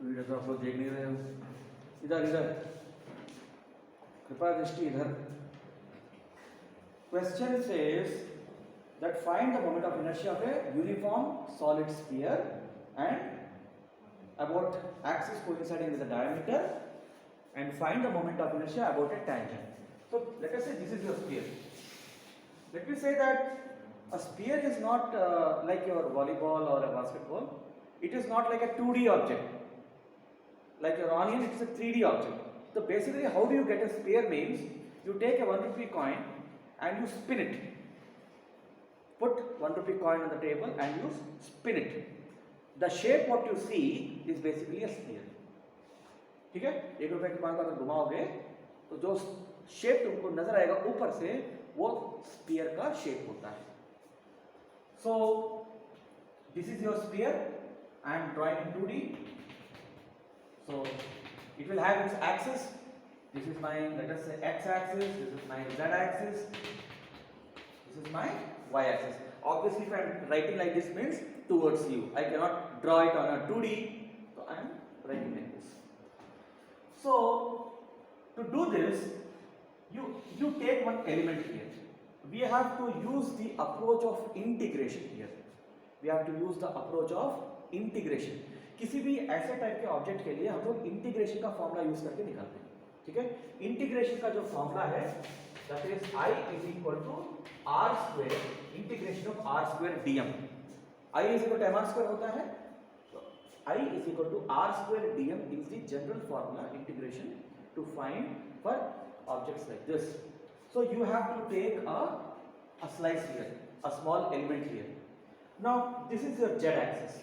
Video तो आप लोग देख नहीं रहे हो। इधर इधर कृपया दृष्टि इधर। Question says that find the moment of inertia of a uniform solid sphere and about axis coinciding with the diameter, and find the moment of inertia about a tangent. So let us say this is your sphere. Let me say that a sphere is not like your volleyball or a basketball. It is not like a 2D object. Like your onion, it is a 3D object. So basically, how do you get a sphere means you take a 1 rupee coin and you spin it. Put 1 rupee coin on the table and you spin it. The shape what you see is basically a sphere. ठीक है, 1 रुपए के coin को अगर घुमाओगे तो जो shape तुमको नजर आएगा ऊपर से वो स्फीयर का शेप होता है. So this is your sphere. I am drawing in 2D. So it will have its axis. This is my, let us say, x axis. This is my z axis. This is my y axis. Obviously, if I am writing like this means towards you. I cannot draw it on a 2D. So I am writing like this. So to do this, you take one element here. We have to use the approach of integration here. We have to use the approach of integration. किसी भी ऐसे type के object के लिए हम लोग integration का formula use करके निकालते हैं. ठीक है, इंटीग्रेशन का जो फॉर्मूला है that is I is equal to r square integration of r square dm. I is equal to mr square होता है. तो I is equal to r square dm is the general formula integration to find for objects like this. So you have to take a slice here, a small element here. Now this is your z axis.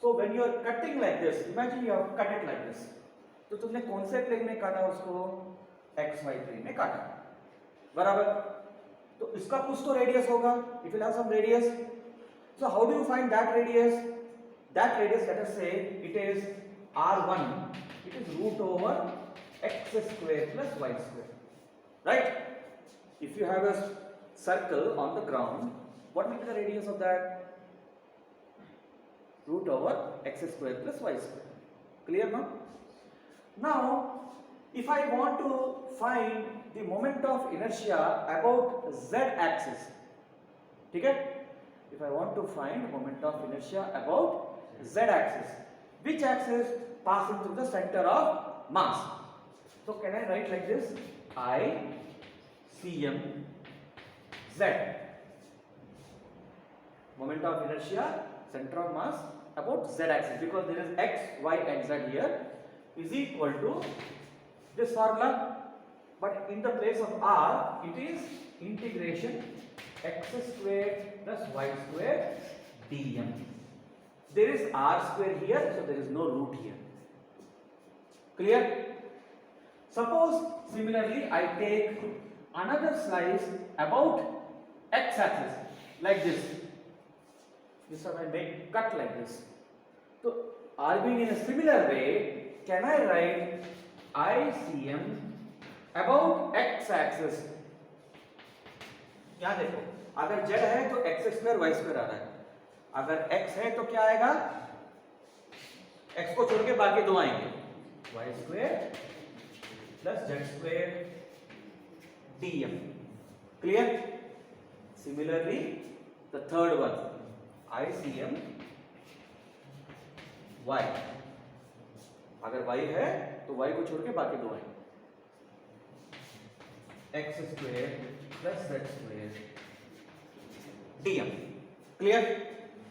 So when you are cutting like this, imagine you have cut it like this. तो तुमने कौन से plane में काटा उसको? XY plane में काटा, बराबर. तो इसका कुछ तो रेडियस होगा. It will have some radius. So how do you find that radius? That radius, let us say it is R1. It is root over x square plus y square, right? If you have a circle on the ground, what will be the radius of that? Root over x square plus y square. Clear now? Now, if I want to find the moment of inertia about z axis, ठीक है? If I want to find moment of inertia about z axis, which axis passing through the center of mass? So can I write like this? I Cm z, moment of inertia, center of mass about z axis, because there is x, y and z here, is equal to this formula, but in the place of r it is integration x square plus y square dm. There is r square here, so there is no root here. Clear? Suppose similarly I take another slice about x axis like this. This one I make cut like this. So arguing in a similar way, can I write ICM about x axis? यहाँ देखो, अगर z है तो x square y square आ रहा है. अगर x है तो क्या आएगा? x को छोड़ के बाकी दो आएंगे. y square plus z square dm. Clear? Similarly, the third one, ICM y. अगर y है तो y को छोड़ के बाकी दो आएंगे. x square plus z square dm. Clear?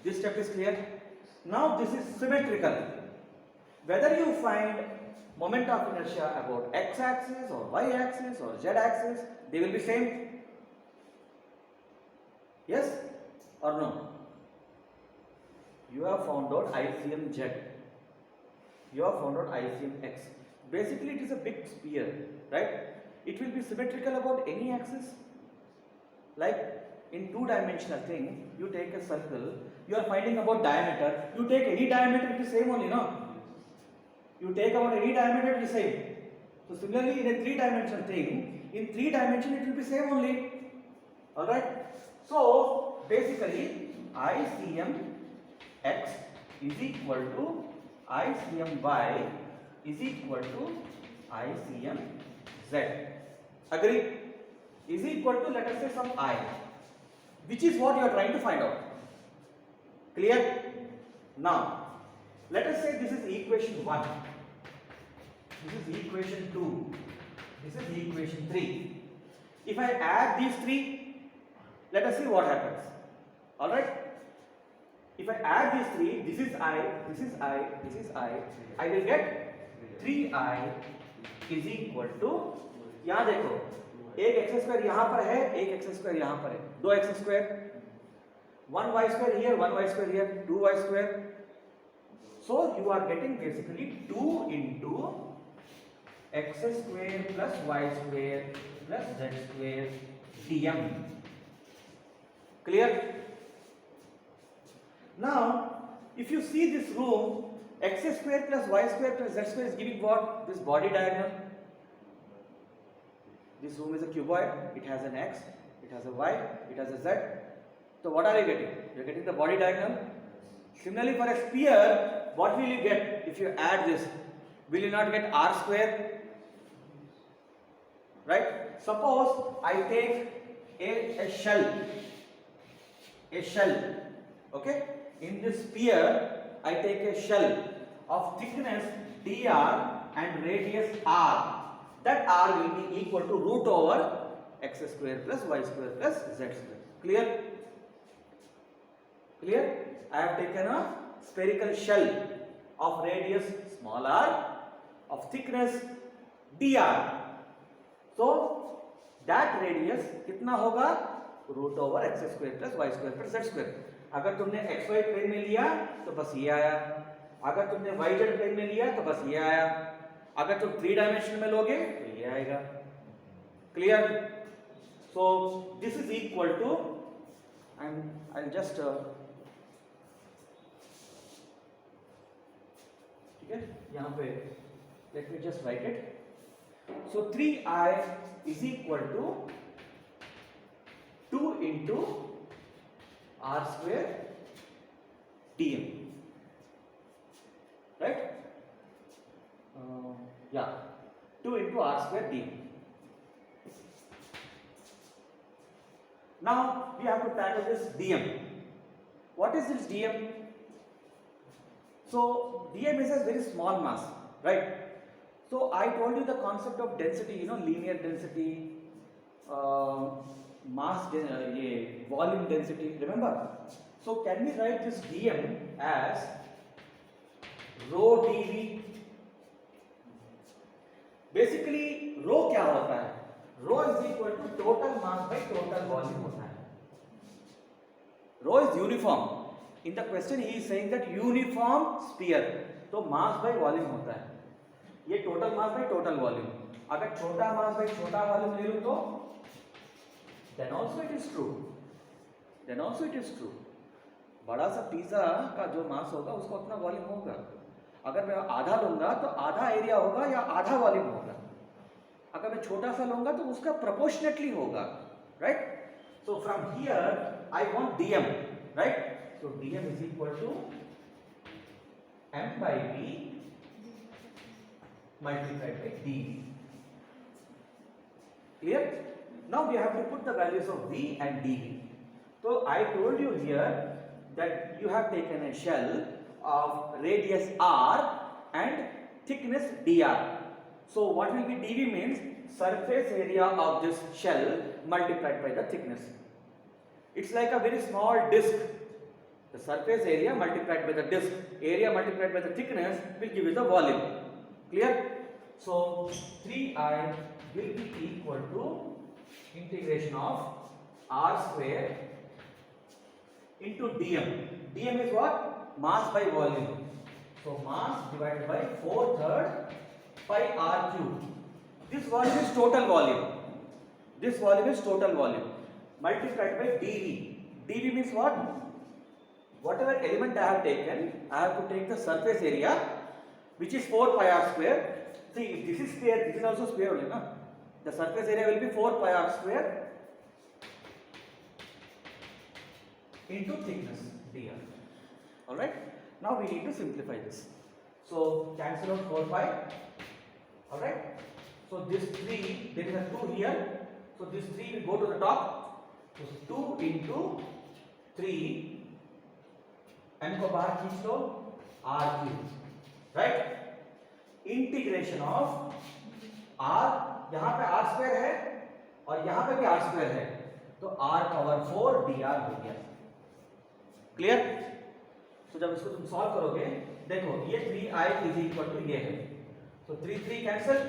This step is clear. Now this is symmetrical. Whether you find moment of inertia about x axis or y axis or z axis, they will be same. Yes or no? You have found out ICM z. You have found out ICM x. Basically it is a big sphere, right? It will be symmetrical about any axis. Like in two-dimensional thing, you take a circle, you are finding about diameter, you take any diameter, it is same only, no? You take about any diameter, it is same. So similarly in a three-dimensional thing, in three dimension it will be same only. Alright? So basically ICM x is equal to ICM Y is equal to ICM Z. Agree? Is equal to, let us say, some I, which is what you are trying to find out. Clear? Now, let us say this is equation 1, this is equation 2, this is equation 3. If I add these three, let us see what happens. Alright? If I add these three, this is I, this is I, this is I will get 3I is equal to, यहाँ देखो, एक x square यहाँ पर है, एक x square यहाँ पर है, दो x square, 1y square here, 1y square here, 2y square. So you are getting basically 2 into x square plus y square plus z square dm. Clear? Now, if you see this room, x square plus y square plus z square is giving what? This body diagonal. This room is a cuboid, it has an x, it has a y, it has a z. So what are you getting? You are getting the body diagonal. Similarly, for a sphere, what will you get if you add this? Will you not get r square? Right? Suppose I take a shell, okay? In this sphere, I take a shell of thickness dr and radius r. That r will be equal to root over x square plus y square plus z square. Clear? Clear? I have taken a spherical shell of radius small r, of thickness dr. So that radius कितना होगा? Root over x square plus y square plus z square. अगर तुमने xy plane में लिया तो बस ये आया, अगर तुमने yz प्लेन में लिया तो बस ये आया, अगर तुम 3 डायमेंशन में लोगे तो ये आएगा. Clear? So this is equal to, and I'll just ठीक है, यहाँ पे let me just write it. So 3I is equal to 2 into r square dm, right? Yeah, 2 into r square dm. Now we have to tackle this dm. What is this dm? So dm is a very small mass, right? So I told you the concept of density, you know, linear density, volume density, remember? So can we write this dm as rho dv? Basically rho क्या होता है? Rho is equal to total mass by total volume होता है. Rho is uniform. In the question he is saying that uniform sphere, तो mass by volume होता है. ये total mass by total volume. अगर छोटा mass by छोटा volume ले लूँ तो then also it is true. Then also it is true. बड़ा सा पिज्जा का जो मास होगा उसको उतना वॉल्यूम होगा. अगर मैं आधा लूंगा तो आधा एरिया होगा या आधा वॉल्यूम होगा. अगर मैं छोटा सा लूंगा तो उसका प्रोपोर्शनेटली होगा, right? So from here I want dm, right? So dm is equal to m by v multiplied by dv. Clear? Now we have to put the values of v and dv. So I told you here that you have taken a shell of radius r and thickness dr. So what will be dv means surface area of this shell multiplied by the thickness. It's like a very small disc. The surface area multiplied by the disc, area multiplied by the thickness will give you the volume. Clear? So 3I will be equal to integration of r square into dm. Dm is what? Mass by volume. So mass divided by 4/3 pi r cube. This volume is total volume. This volume is total volume multiplied by dv. dv means what? Whatever element I have taken, I have to take the surface area, which is 4 pi r square. See, if this is sphere, this is also sphere only, na? The surface area will be 4 pi r square into thickness dr. All right. Now we need to simplify this. So cancel out 4, 5. Alright. So this 3, there is a 2 here. So this 3 will go to the top. So 2 into 3. M को बाहर खींच लो R cube. Right. Integration of R, यहाँ पे R square है और यहाँ पे भी R स्क्वायर है, तो R पावर 4 dr हो गया. क्लियर? तो जब इसको तुम सॉल्व करोगे, देखो ये 3i इज इक्वल टू ये है, तो 3 3 cancel,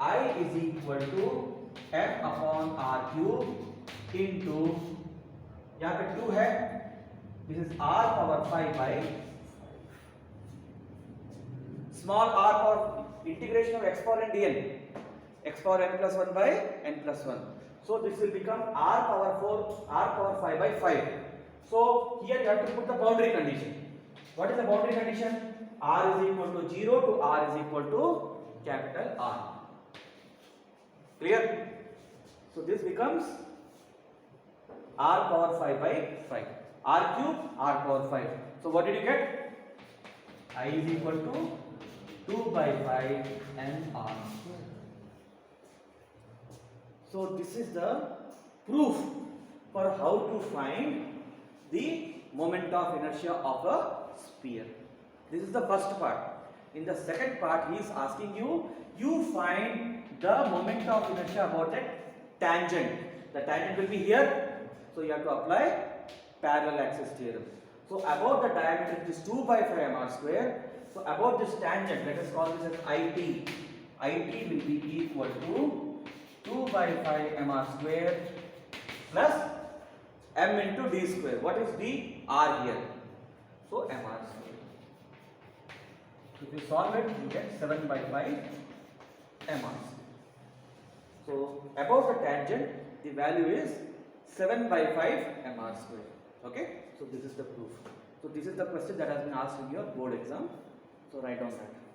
i is equal to m upon r cube into, यहाँ पे 2 है, this is r power 5 by small r power integration of x power n dn, x power n plus 1 by n plus 1. So this will become r power 4, r power 5 by 5. So here you have to put the boundary condition. What is the boundary condition? R is equal to 0 to r is equal to capital R. Clear? So this becomes r power 5 by 5. R cube, r power 5. So what did you get? I is equal to 2 by 5 mr square. So this is the proof for how to find the moment of inertia of a sphere. This is the first part. In the second part, he is asking you, you find the moment of inertia about a tangent. The tangent will be here, so you have to apply parallel axis theorem. So about the diameter, it is 2 by 5 mr square. So about this tangent, let us call this as IT. IT will be equal to 2 by 5 mr square plus m into d square. What is d? R here. So mr square. If you solve it, you get 7 by 5 mr square. So about the tangent, the value is 7 by 5 mr square. Okay? So this is the proof. So this is the question that has been asked in your board exam. So write down that.